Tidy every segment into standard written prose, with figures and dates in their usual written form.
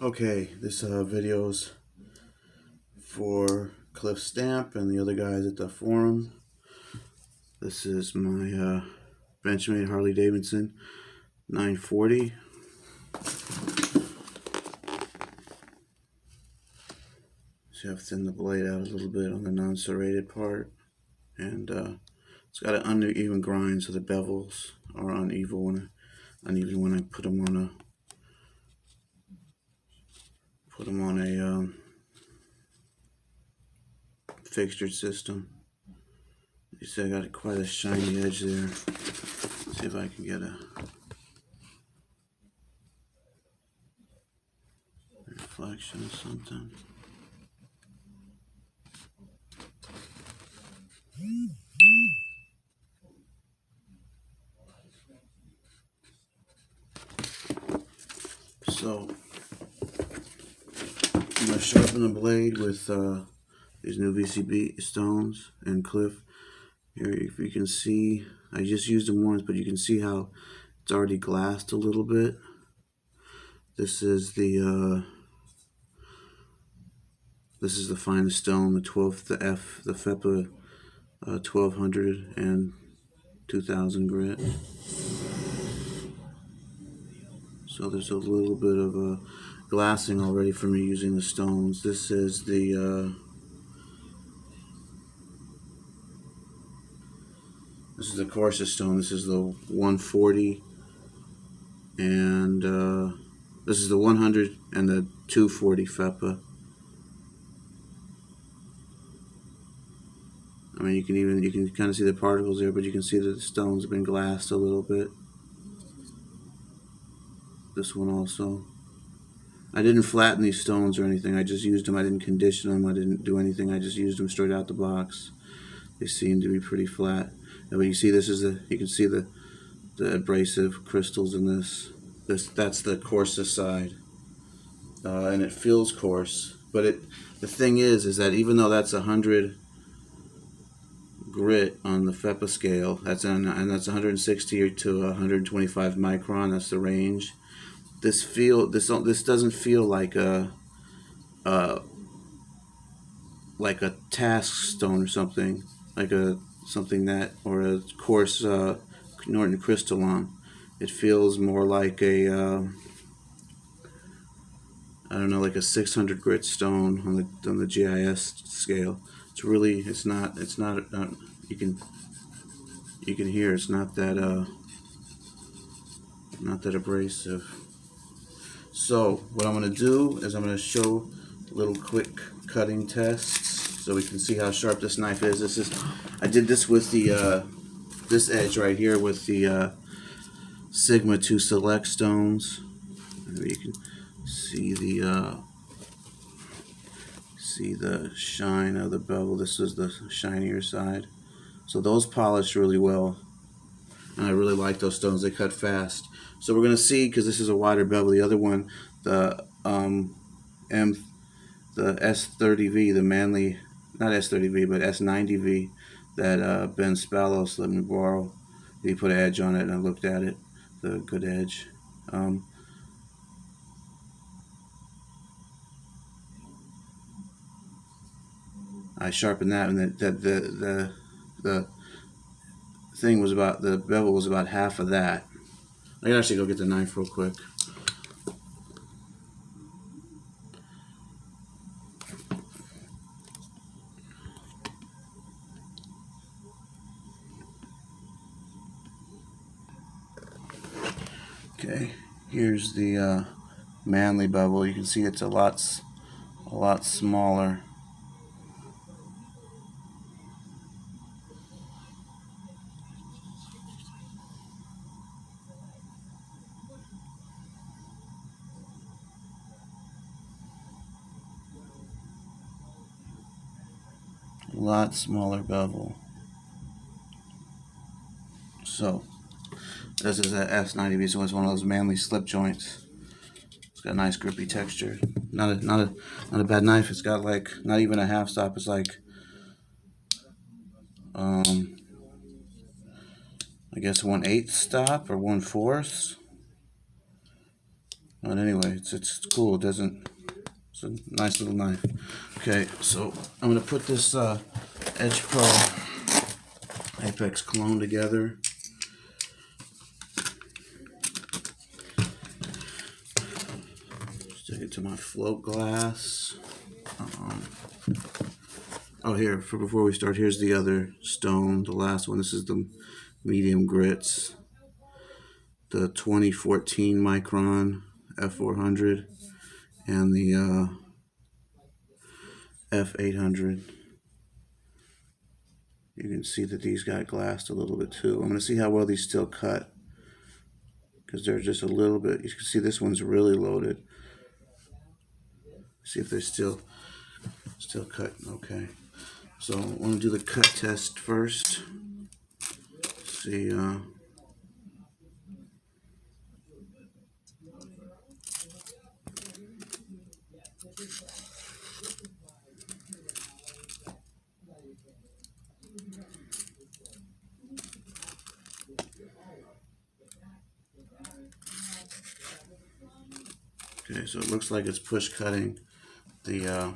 Okay, this video's for Cliff Stamp and the other guys at the forum. This is my Benchmade Harley Davidson 940. See, I've thinned the blade out a little bit on the non-serrated part, and it's got an uneven grind, so the bevels are uneven when I put them on a fixtured system. You see, I got quite a shiny edge there. Let's see if I can get a reflection or something. So I'm going to sharpen the blade with these new VCB stones and Cliff. Here, if you can see, I just used them once, but you can see how it's already glassed a little bit. This is the finest stone, the 12th, the FEPA 1200 and 2000 grit. So there's a little bit of glassing already from me using the stones. This is the coarsest stone. This is the 140, and this is the 100 and the 240 FEPA. I mean, you can kind of see the particles there, but you can see that the stones have been glassed a little bit. This one also. I didn't flatten these stones or anything. I just used them. I didn't condition them. I didn't do anything. I just used them straight out the box. They seem to be pretty flat. And when you see, you can see the abrasive crystals in this. That's the coarsest side, and it feels coarse. But the thing is that even though that's 100 grit on the FEPA scale, and that's 160 to 125 micron. That's the range. This doesn't feel like a task stone or something, or a coarse Norton crystalline. It feels more like a I don't know, like a 600 grit stone on the GIS scale. It's not you can hear it's not that abrasive. So what I'm going to do is I'm going to show little quick cutting tests so we can see how sharp this knife is. I did this with the this edge right here with the Sigma 2 Select stones. Maybe you can see the shine of the bevel. This is the shinier side. So those polished really well, and I really like those stones. They cut fast. So we're going to see, because this is a wider bevel. The other one, the S30V, the manly, not S30V, but S90V that Ben Spalos let me borrow. He put an edge on it, and I looked at it, the good edge. I sharpened that, and the thing was about, the bevel was about half of that. I can actually go get the knife real quick. Okay, here's the manly bevel. You can see it's a lot smaller. A lot smaller bevel. So this is a S90V, so it's one of those manly slip joints. It's got a nice grippy texture. Not a bad knife. It's got like not even a half stop. It's like I guess 1/8 stop or 1/4. But anyway, it's cool. It doesn't. It's a nice little knife. Okay, so I'm gonna put this Edge Pro Apex cologne together. Stick it to my float glass. Oh, here, before we start, here's the other stone, the last one. This is the medium grits, the 2014 micron F400 and the F800. You can see that these got glassed a little bit too. I'm going to see how well these still cut, because they're just a little bit. You can see this one's really loaded. See if they still cut. Okay. So I want to do the cut test first. See. Okay, so it looks like it's push cutting the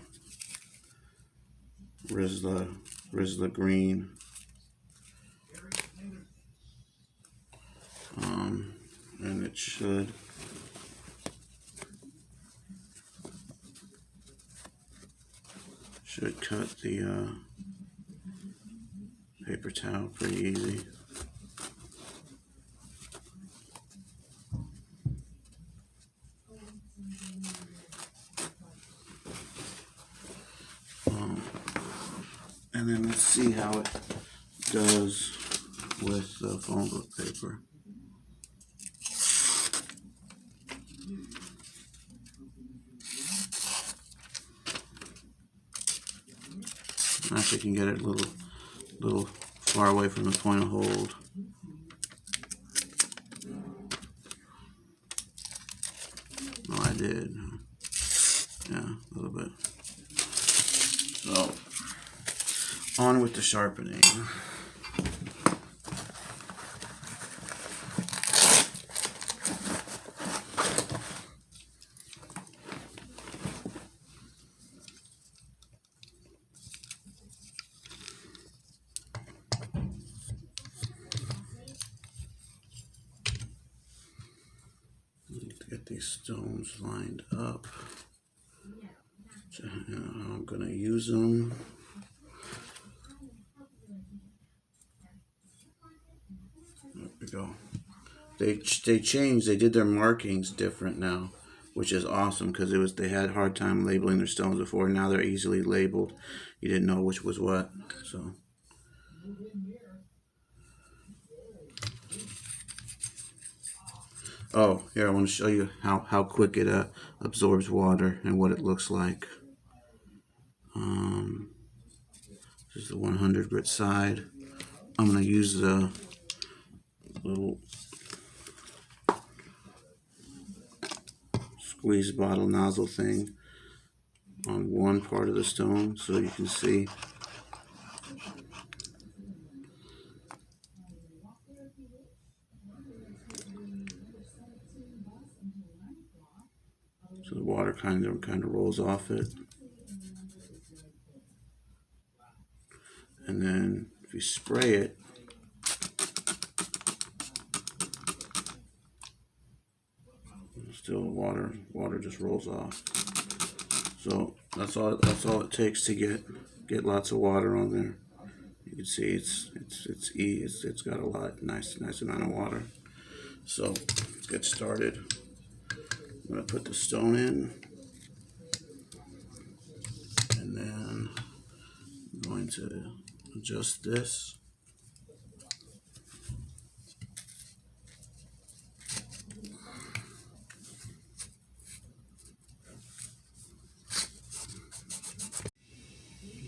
Rizla green. And it should cut the paper towel pretty easy. And then let's see how it does with the phone book paper. Actually, can get it a little far away from the point of hold. Oh, I did. Yeah, a little bit. So, on with the sharpening. Get these stones lined up. I'm gonna use them. There we go. They changed. They did their markings different now, which is awesome, because they had a hard time labeling their stones before. Now they're easily labeled. You didn't know which was what. So. Oh, here, I want to show you how quick it absorbs water and what it looks like. This is the 100 grit side. I'm going to use the little squeeze bottle nozzle thing on one part of the stone so you can see. So the water kind of rolls off it. And then if you spray it, still water just rolls off. So that's all it takes to get lots of water on there. You can see it's got a nice amount of water. So let's get started. I'm going to put the stone in, and then I'm going to adjust this.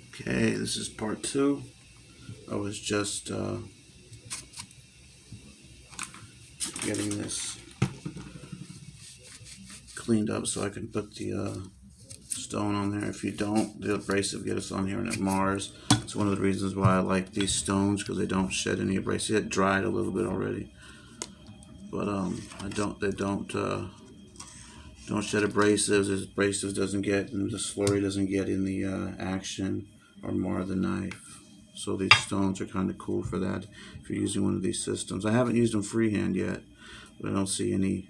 Okay, this is part 2. I was just getting this cleaned up so I can put the stone on there. If you don't, the abrasive gets on here and it mars. It's one of the reasons why I like these stones, because they don't shed any abrasive. It dried a little bit already, but they don't Don't shed abrasives. As abrasives doesn't get, and the slurry doesn't get in the action or mar the knife. So these stones are kind of cool for that if you're using one of these systems. I haven't used them freehand yet, but I don't see any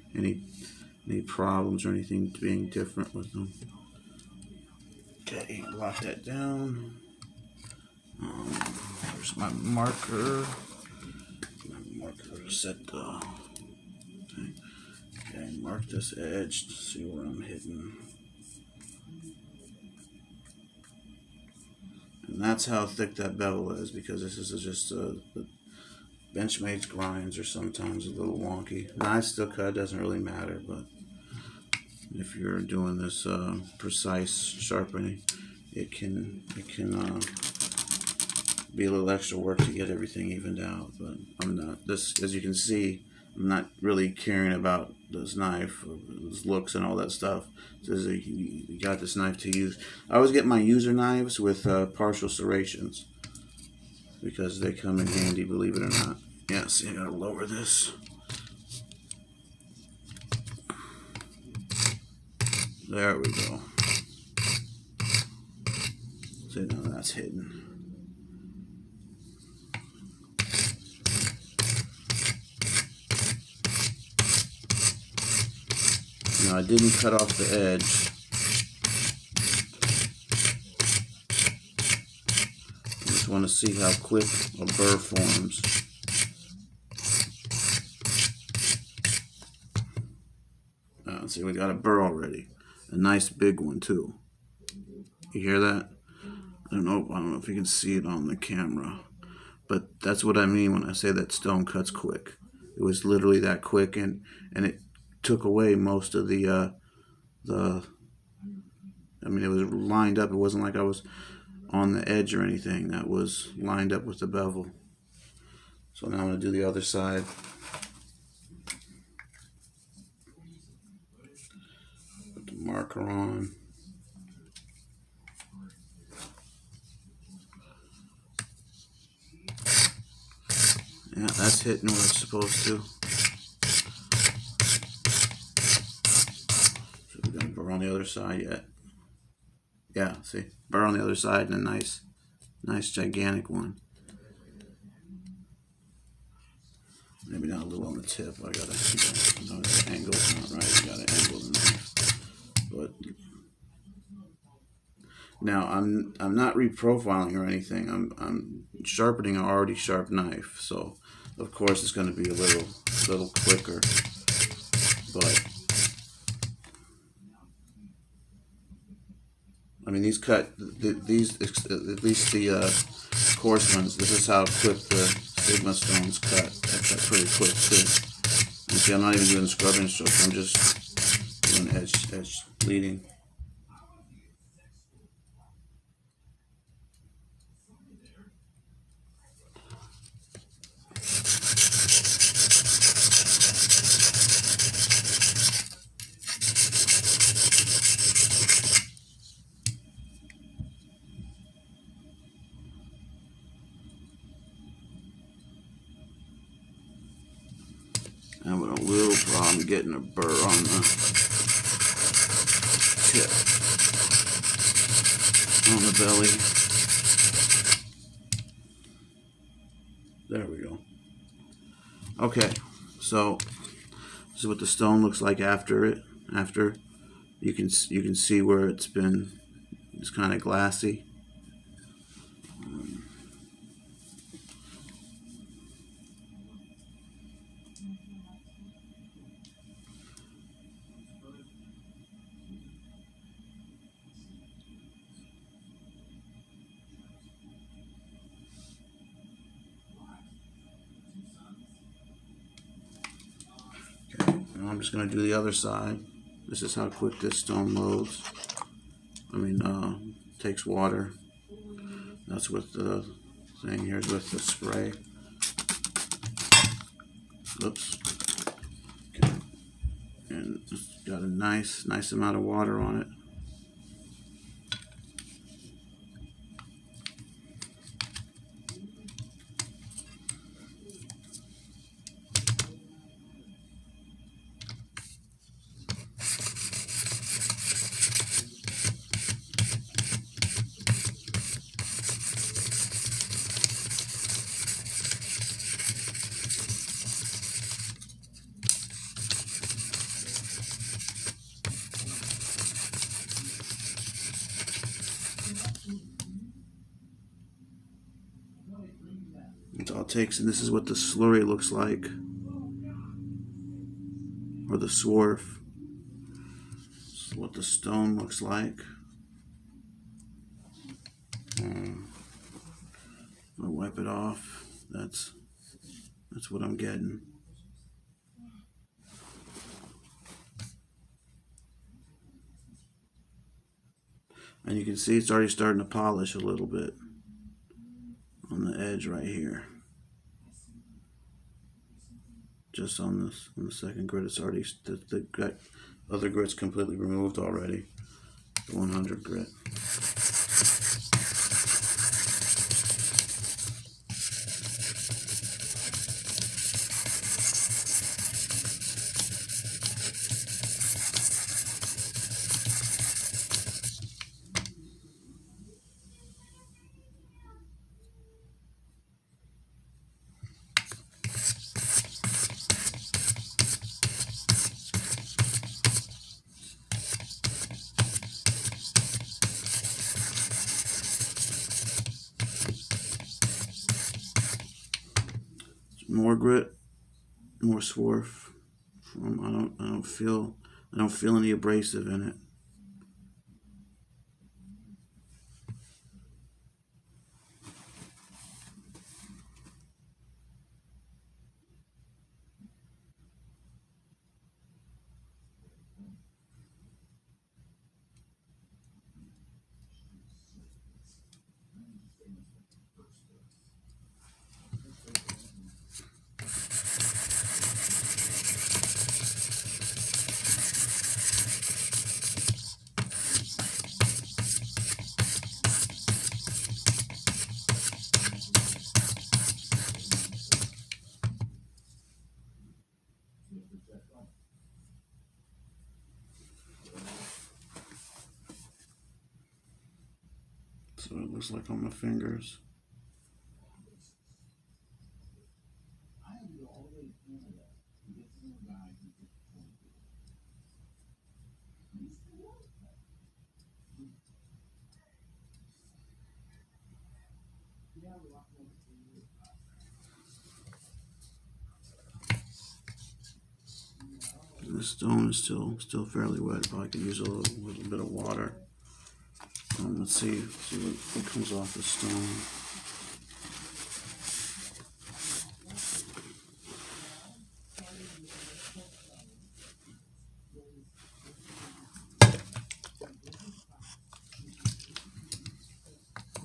problems or anything being different with them. Okay, lock that down. There's my marker. Set the thing. Okay, mark this edge to see where I'm hitting. And that's how thick that bevel is, because this is just the Benchmade's grinds are sometimes a little wonky. Knife still cut, doesn't really matter, but if you're doing this precise sharpening, it can be a little extra work to get everything evened out. But I'm not, as you can see, I'm not really caring about this knife, its looks and all that stuff. So you got this knife to use. I always get my user knives with partial serrations because they come in handy, believe it or not. Yeah, see, I gotta lower this. There we go. See, now that's hidden. Now I didn't cut off the edge. I just want to see how quick a burr forms. See, we got a burr already. A nice big one too. You hear that? I don't know if you can see it on the camera, but that's what I mean when I say that stone cuts quick. It was literally that quick, and it took away most of the I mean, it was lined up. It wasn't like I was on the edge or anything. That was lined up with the bevel. So now I'm going to do the other side. Put the marker on. Yeah, that's hitting where it's supposed to. So we're going to burr on the other side yet. Yeah, see, burr on the other side and a nice gigantic one. Maybe not a little on the tip. I gotta, the angle's not right. You gotta angle the knife. But now I'm not reprofiling or anything. I'm sharpening an already sharp knife, so of course it's going to be a little quicker. But I mean, these at least the coarse ones. This is how quick the Sigma stones cut. They cut pretty quick too. And see, I'm not even doing scrubbing strokes. I'm just doing edge bleeding. Having a little problem getting a burr on the tip, on the belly. There we go. Okay, so this is what the stone looks like after it. After you can see where it's kind of glassy. I'm just going to do the other side. This is how quick this stone loads. I mean, takes water. That's what the thing here is with the spray. Oops. Okay. And it's got a nice amount of water on it. paint all takes, and this is what the slurry looks like, or the swarf. This is what the stone looks like. I'll wipe it off. That's what I'm getting. And you can see it's already starting to polish a little bit on the edge right here. Just on this, on the second grit, it's already, the other grit's completely removed already. The 100 grit. More grit, more swarf. I don't feel any abrasive in it. So it looks like on my fingers. The stone is still fairly wet. Probably could use a little bit of water. Let's see what comes off the stone.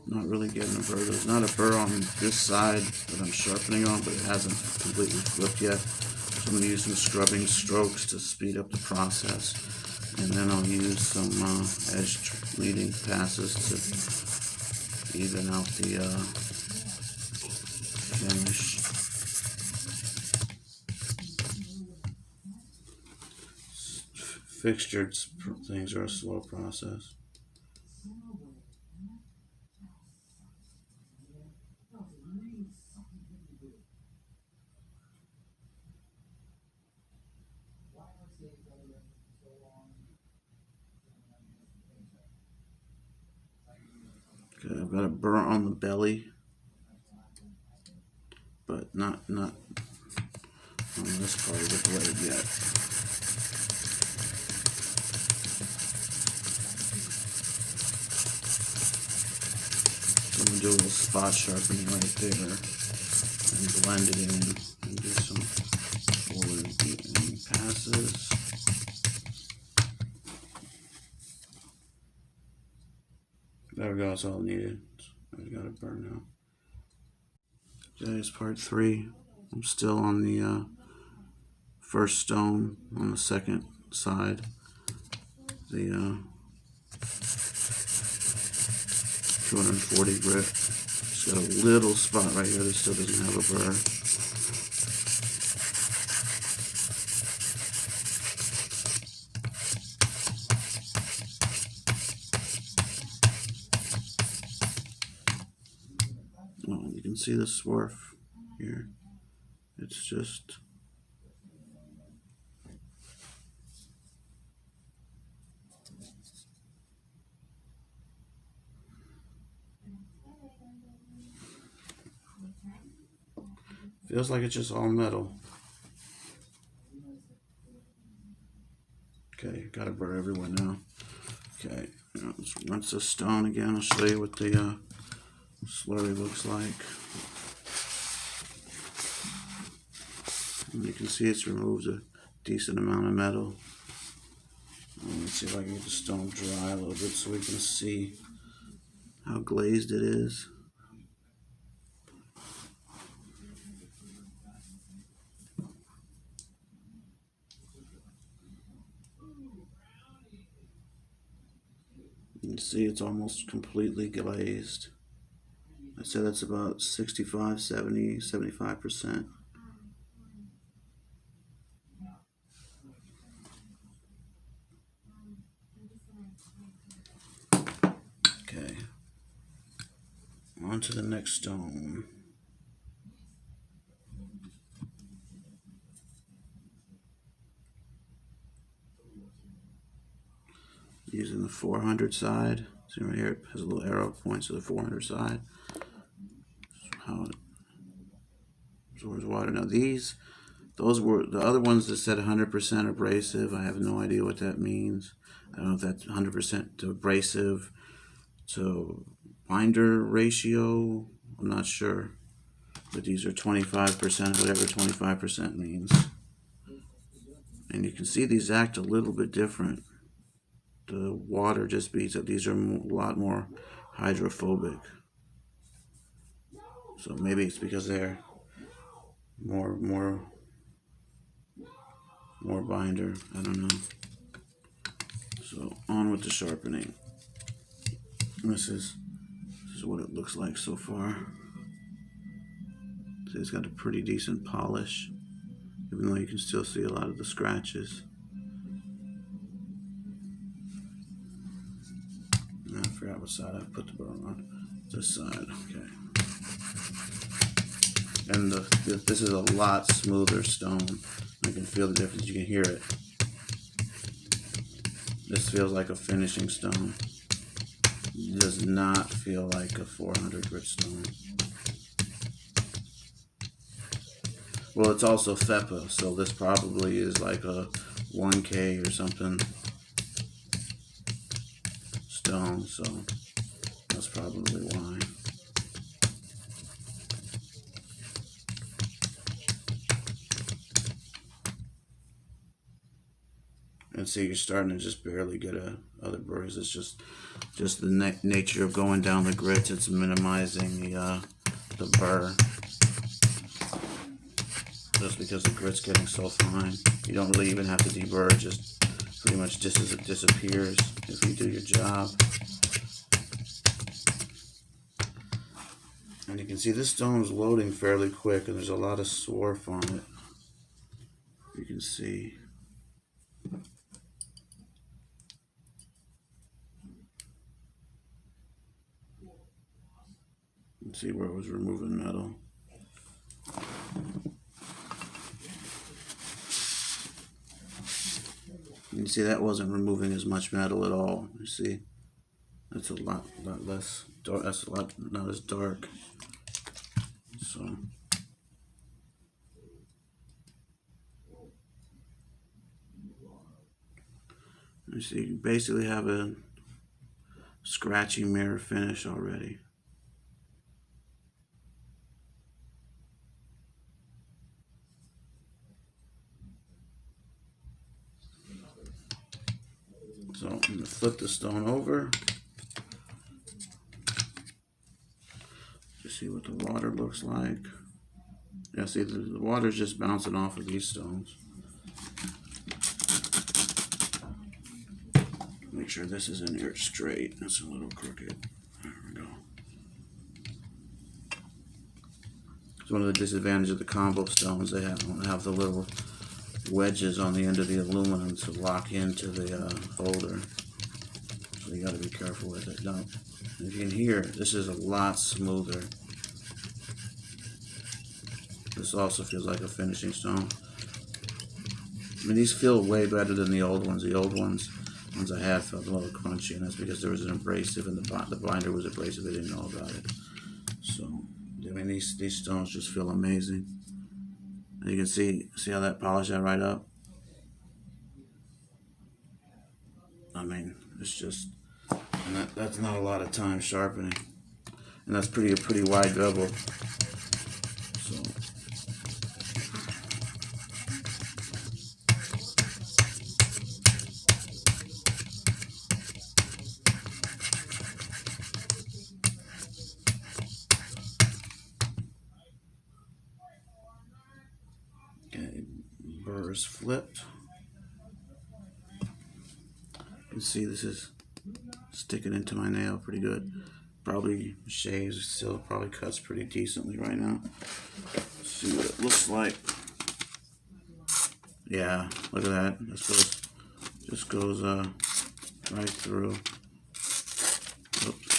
Not really getting a burr. There's not a burr on this side that I'm sharpening on, but it hasn't completely flipped yet. So I'm going to use some scrubbing strokes to speed up the process. And then I'll use some edge leading passes to even out the finish. Fixtured things are a slow process. Okay, I've got a burr on the belly, but not on this part of the blade yet. So I'm going to do a little spot sharpening right there and blend it in and do some forward passes. There we go, that's all needed. I've got it burned now. Today is part 3. I'm still on the first stone on the second side. The 240 grit. Just got a little spot right here that still doesn't have a burr. Well, you can see the swarf here. It's just Feels like it's just all metal. Okay, got a burr everywhere now. Okay, now let's rinse the stone again. I'll show you what the slurry looks like. And you can see it's removed a decent amount of metal. Let's see if I can get the stone dry a little bit so we can see how glazed it is. You can see it's almost completely glazed. I'd say that's about 65, 70, 75%. Okay, on to the next stone. Using the 400 side. See right here, it has a little arrow points to the 400 side. How it absorbs water. Now those were the other ones that said 100% abrasive. I have no idea what that means. I don't know if that's 100% abrasive to binder ratio. I'm not sure. But these are 25%, whatever 25% means. And you can see these act a little bit different. The water just beats up. These are a lot more hydrophobic. So maybe it's because they're more binder. I don't know. So on with the sharpening. This is what it looks like so far. See, it's got a pretty decent polish, even though you can still see a lot of the scratches. I forgot what side I put the burr on. This side, okay. And this is a lot smoother stone. I can feel the difference. You can hear it. This feels like a finishing stone. It does not feel like a 400 grit stone. Well, it's also FEPA, so this probably is like a 1K or something stone, so that's probably why. And see, you're starting to just barely get other burrs. It's just the nature of going down the grits. It's minimizing the burr. Just because the grit's getting so fine. You don't really even have to deburr, it just pretty much disappears if you do your job. And you can see this stone is loading fairly quick, and there's a lot of swarf on it. You can see. You can see where it was removing metal. You can see that wasn't removing as much metal at all. You see, that's a lot less dark. That's a lot not as dark. So you see, you basically have a scratchy mirror finish already. So I'm going to flip the stone over to see what the water looks like. Yeah, see, the water's just bouncing off of these stones. Make sure this is in here straight. That's a little crooked. There we go. It's one of the disadvantages of the combo stones. They don't have the little wedges on the end of the aluminum to lock into the holder. So you got to be careful with it. Now, if you can hear, this is a lot smoother. This also feels like a finishing stone. I mean, these feel way better than the old ones. The old ones I had felt a little crunchy, and that's because there was an abrasive, and the binder was abrasive. They didn't know about it. So, I mean, these stones just feel amazing. You can see how that polished that right up. I mean, it's just, and that's not a lot of time sharpening, and that's a pretty wide bevel. So. Okay, burr is flipped. You can see this is sticking into my nail pretty good. Probably shaves, still probably cuts pretty decently right now. Let's see what it looks like. Yeah, look at that. This just goes right through. Oops.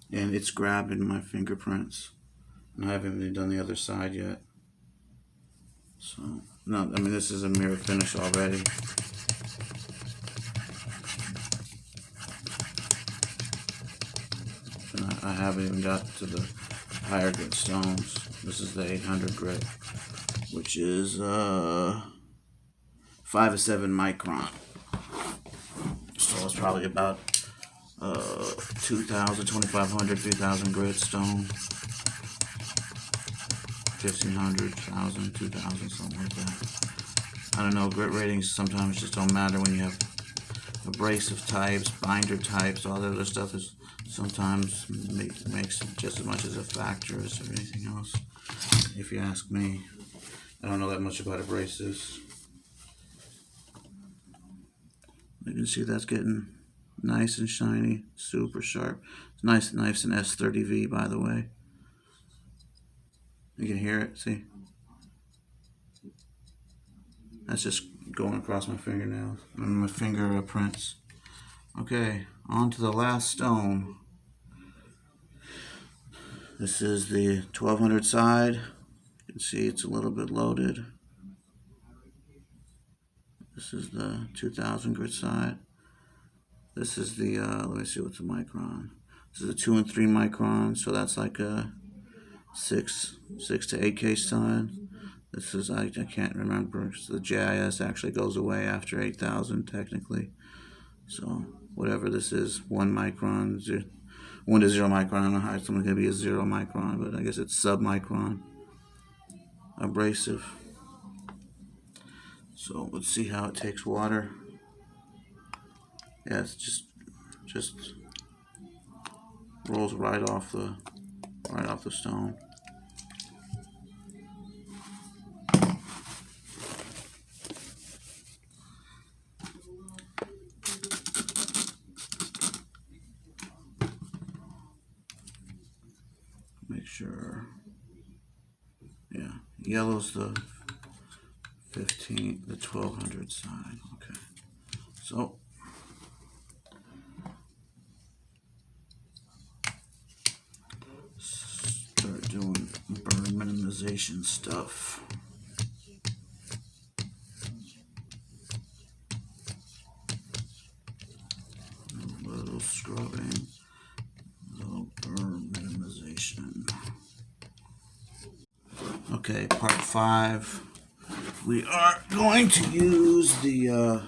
And it's grabbing my fingerprints. And I haven't even done the other side yet. So, no, I mean, this is a mirror finish already. And I haven't even got to the higher grit stones. This is the 800 grit, which is 5 to 7 micron. So it's probably about 2,000, 2,500, 3,000 grit stone. 1,500, 1,000, 2,000, something like that. I don't know, grit ratings sometimes just don't matter when you have abrasive types, binder types, all that other stuff is sometimes makes just as much as a factor as anything else, if you ask me. I don't know that much about abrasives. You can see that's getting nice and shiny, super sharp. It's nice and S30V, by the way. You can hear it, see? That's just going across my fingernails and my fingerprints. Okay, on to the last stone. This is the 1200 side. You can see it's a little bit loaded. This is the 2000 grit side. This is the, let me see what's the micron. This is a 2 and 3 micron, so that's like a 6 to 8K side. This is, I can't remember, so the JIS actually goes away after 8,000 technically. So whatever this is, 1 micron, 1 to 0 micron, I don't know how it's going to be a 0 micron, but I guess it's sub-micron abrasive. So let's see how it takes water. Yeah, it's just rolls right off the stone. Make sure. Yeah, yellow's the 1200 side. Okay, so start doing burn minimization stuff. A little scrubbing, a little burn minimization. Okay, part 5. We are going to use the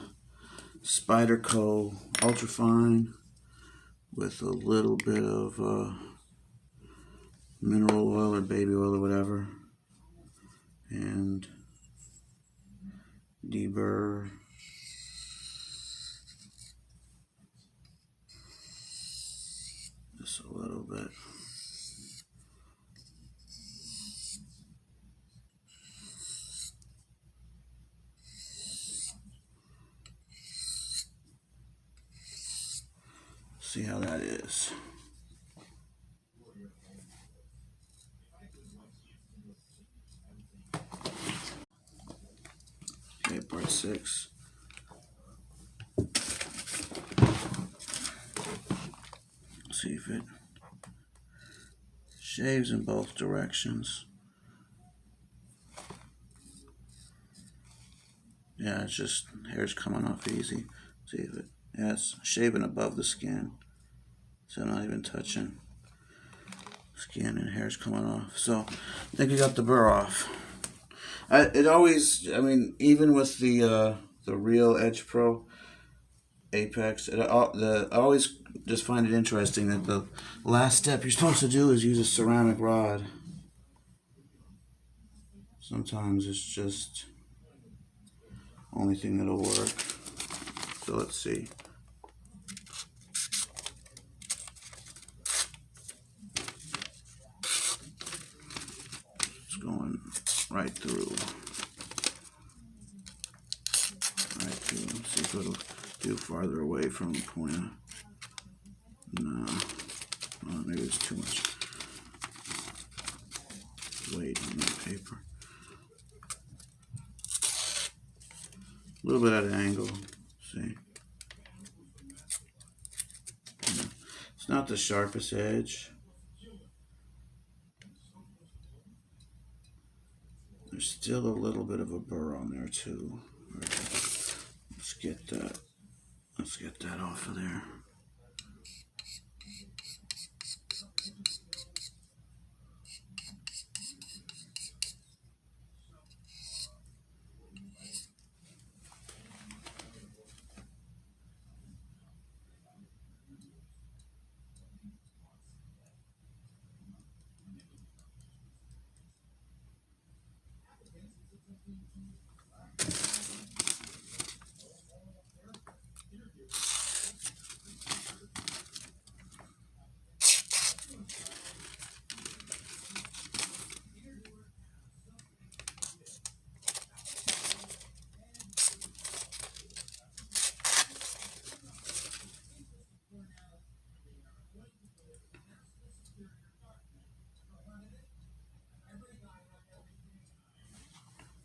Spyderco Ultrafine with a little bit of mineral oil or baby oil or whatever, and deburr. Just a little bit. See how that is. see if it shaves in both directions. Yeah, it's just hair's coming off easy. See if it, yeah, it's shaving above the skin. So not even touching skin and hair's coming off. So I think I got the burr off. It always, I mean, even with the real Edge Pro Apex, I always just find it interesting that the last step you're supposed to do is use a ceramic rod. Sometimes it's just only thing that'll work. So let's see. It's going right through. Right through. Let's see if it'll do farther away from the pointer. No. Oh, maybe it's too much weight on that paper. A little bit at an angle. See? Yeah. It's not the sharpest edge. There's still a little bit of a burr on there too. Let's get that. Let's get that off of there.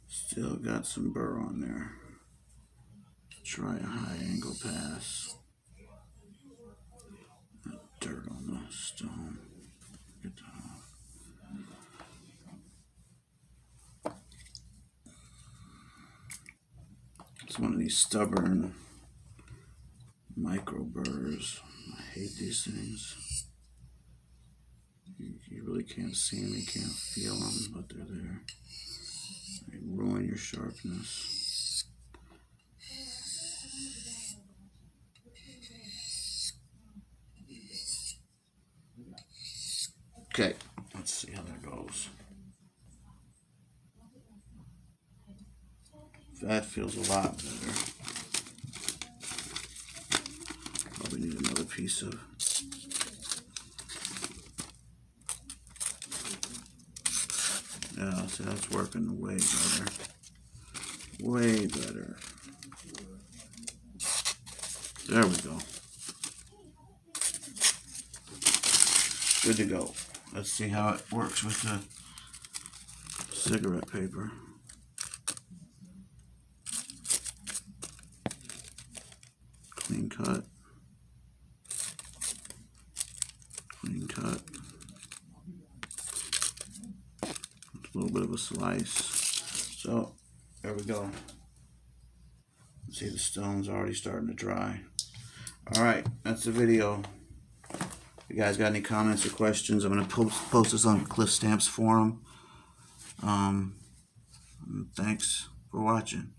Still got some burr on there. Try a high angle pass. That dirt on the stone. Get that off. It's one of these stubborn micro burrs. I hate these things. You really can't see them, you can't feel them, but they're there. They ruin your sharpness. Okay, let's see how that goes. That feels a lot better. Probably need another piece of. Yeah, so that's working way better. Way better. There we go. Good to go. Let's see how it works with the cigarette paper. Clean cut. Clean cut. A little bit of a slice. So there we go. See, the stone's already starting to dry. Alright, that's the video. If you guys got any comments or questions, I'm going to post this on Cliff Stamp's forum. Thanks for watching.